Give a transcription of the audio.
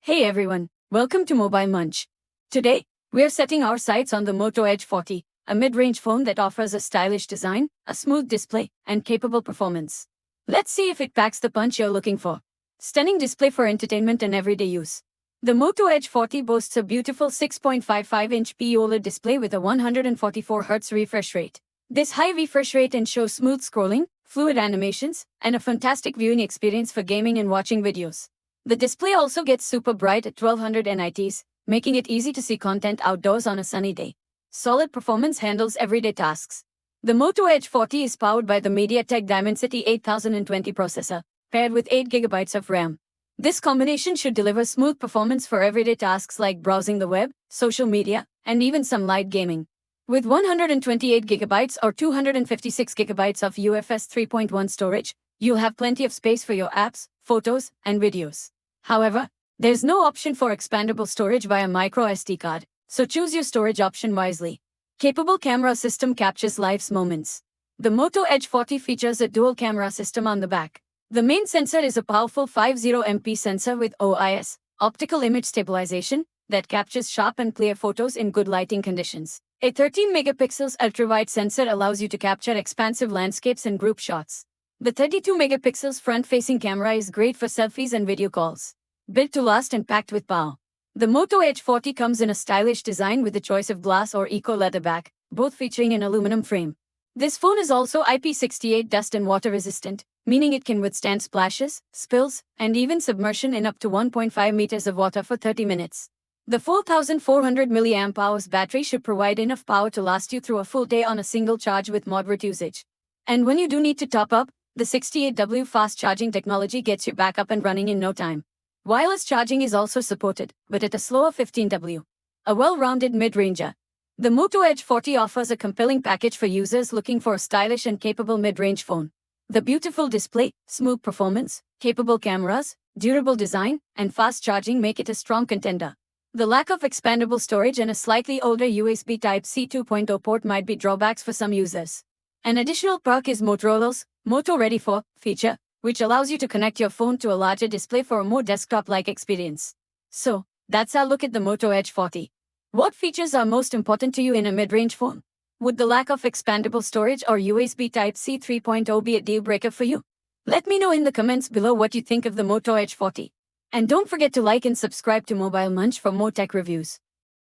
Hey everyone, welcome to Mobile Munch. Today, we are setting our sights on the Moto Edge 40, a mid-range phone that offers a stylish design, a smooth display, and capable performance. Let's see if it packs the punch you're looking for. Stunning display for entertainment and everyday use. The Moto Edge 40 boasts a beautiful 6.55-inch OLED display with a 144Hz refresh rate. This high refresh rate ensures smooth scrolling, fluid animations, and a fantastic viewing experience for gaming and watching videos. The display also gets super bright at 1200 nits, making it easy to see content outdoors on a sunny day. Solid performance handles everyday tasks. The Moto Edge 40 is powered by the MediaTek Dimensity 8020 processor, paired with 8GB of RAM. This combination should deliver smooth performance for everyday tasks like browsing the web, social media, and even some light gaming. With 128GB or 256GB of UFS 3.1 storage, you'll have plenty of space for your apps, photos, and videos. However, there's no option for expandable storage via micro SD card, so choose your storage option wisely. Capable camera system captures life's moments. The Moto Edge 40 features a dual camera system on the back. The main sensor is a powerful 50MP sensor with OIS, optical image stabilization, that captures sharp and clear photos in good lighting conditions. A 13-megapixels ultrawide sensor allows you to capture expansive landscapes and group shots. The 32-megapixels front-facing camera is great for selfies and video calls. Built to last and packed with power. The Moto Edge 40 comes in a stylish design with the choice of glass or eco-leather back, both featuring an aluminum frame. This phone is also IP68 dust and water resistant, meaning it can withstand splashes, spills, and even submersion in up to 1.5 meters of water for 30 minutes. The 4400 mAh battery should provide enough power to last you through a full day on a single charge with moderate usage. And when you do need to top up, the 68W fast charging technology gets you back up and running in no time. Wireless charging is also supported, but at a slower 15W. A well-rounded mid-ranger. The Moto Edge 40 offers a compelling package for users looking for a stylish and capable mid-range phone. The beautiful display, smooth performance, capable cameras, durable design, and fast charging make it a strong contender. The lack of expandable storage and a slightly older USB Type-C 2.0 port might be drawbacks for some users. An additional perk is Motorola's Moto Ready For feature, which allows you to connect your phone to a larger display for a more desktop-like experience. So, that's our look at the Moto Edge 40. What features are most important to you in a mid-range phone? Would the lack of expandable storage or USB Type-C 3.0 be a deal breaker for you? Let me know in the comments below what you think of the Moto Edge 40. And don't forget to like and subscribe to Mobile Munch for more tech reviews.